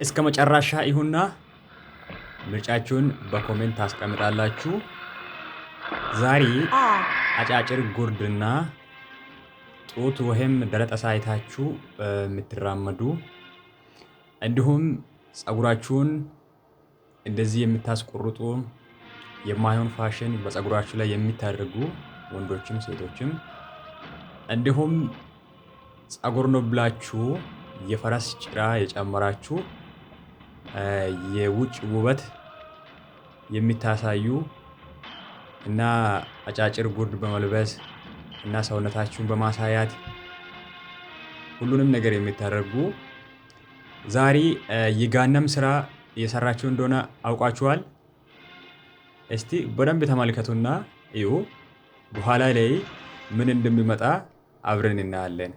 እስከ መጨረሻ ይሁንና ምርጫችሁን በኮሜንት ታስቀምጣላችሁ። ዛሬ አጫጭር ጉርድና ጡት ወይም ደረት አሳይታችሁ የምትራመዱ እንዲሁም ጸጉራችሁን እንደዚህ የምታስቆርጡ የማይሆን ፋሽን በጸጉራችሁ ላይ የምታደርጉ ወንዶችም ሴቶችም እንዲሁም ጸጉር ነው ብላችሁ የፈረስ ጭራ የጨመራችሁ የውጭ ውበት የሚታሳዩ እና አጫጭር ጉርድ በመልበስ እና ሰውነታችሁን በማሳያት ሁሉንም ነገር የምታደርጉ ዛሬ የጋነም ስራ እየሰራችሁ እንደሆነ አውቃችኋል። እስቲ በደንብ ተመልከቱና እዩ። በኋላ ላይ ምን እንደሚመጣ አብረን እናያለን።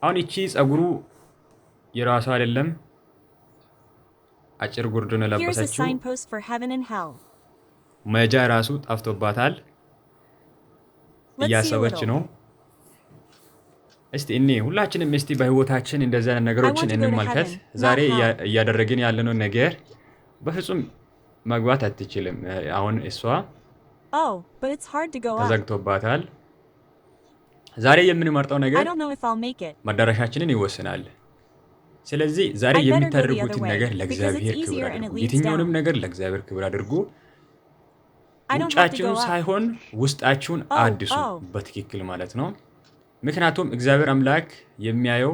አሁን እቺ ጸጉሩ የራሷ አይደለም፣ አጭር ጉርድ ነው ለበሰችው። መጃ ራሱ ጠፍቶባታል፣ እያሰበች ነው። እስቲ እኔ ሁላችንም እስቲ በህይወታችን እንደዚህ አይነት ነገሮችን እንመልከት። ዛሬ እያደረግን ያለነው ነገር በፍጹም መግባት አትችልም። አሁን እሷ ተዘግቶባታል። ዛሬ የምንመርጠው ነገር መዳረሻችንን ይወስናል። ስለዚህ ዛሬ የምታደርጉትን ነገር ለእግዚአብሔር ክብር አድርጉ። የትኛውንም ነገር ለእግዚአብሔር ክብር አድርጉ። ውጫችሁን ሳይሆን ውስጣችሁን አድሱ፣ በትክክል ማለት ነው። ምክንያቱም እግዚአብሔር አምላክ የሚያየው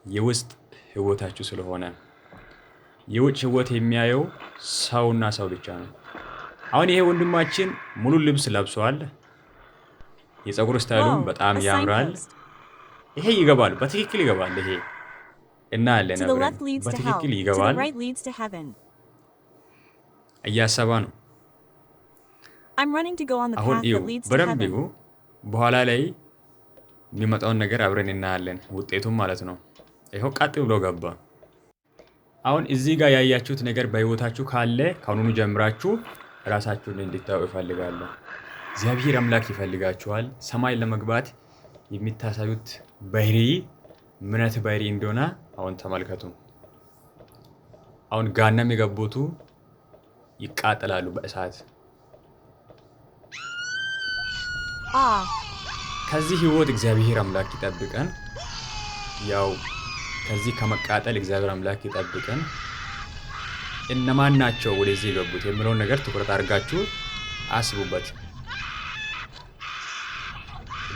የውስጥ ህይወታችሁ ስለሆነ የውጭ ህይወት የሚያየው ሰውና ሰው ብቻ ነው። አሁን ይሄ ወንድማችን ሙሉ ልብስ ለብሷል። የጸጉር ስታይሉም በጣም ያምራል። ይሄ ይገባል፣ በትክክል ይገባል። ይሄ እና አለ ነበር በትክክል ይገባል። እያሰባ ነው። አሁን ይኸው በደንብ ይኸው በኋላ ላይ የሚመጣውን ነገር አብረን እናያለን፣ ውጤቱም ማለት ነው። ይኸው ቀጥ ብሎ ገባ። አሁን እዚህ ጋር ያያችሁት ነገር በህይወታችሁ ካለ ከአሁኑ ጀምራችሁ ራሳችሁን እንድታዩ ይፈልጋሉ። እግዚአብሔር አምላክ ይፈልጋችኋል። ሰማይ ለመግባት የሚታሳዩት ባህሪ ምነት ባህሪ እንደሆነ አሁን ተመልከቱ። አሁን ጋነም የገቡቱ ይቃጠላሉ በእሳት። ከዚህ ህይወት እግዚአብሔር አምላክ ይጠብቀን። ያው ከዚህ ከመቃጠል እግዚአብሔር አምላክ ይጠብቀን። እነማን ናቸው ወደዚህ የገቡት የሚለውን ነገር ትኩረት አድርጋችሁ አስቡበት።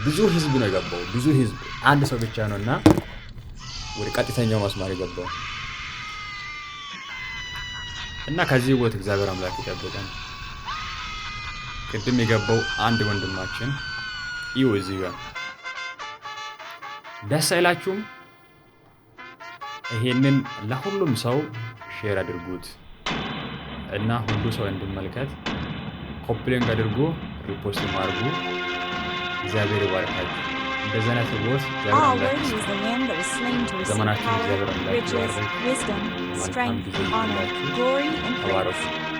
ብዙ ህዝብ ነው የገባው፣ ብዙ ህዝብ፣ አንድ ሰው ብቻ ነውና ወደ ቀጥተኛው መስመር የገባው እና ከዚህ ህይወት እግዚአብሔር አምላክ ይጠብቀን። ቅድም የገባው አንድ ወንድማችን ይው እዚህ ጋር ደስ አይላችሁም? ይሄንን ለሁሉም ሰው ሼር አድርጉት እና ሁሉ ሰው እንዲመልከት ኮፕሊንግ አድርጎ ሪፖስት ማድርጉ። እግዚአብሔር ይባርካችሁ። እንደዚህ አይነት ህይወት ዘመናችን እግዚአብሔር አምላክ ይባርክ። መልካም ጊዜ ይሁንላችሁ። ተባረኩ።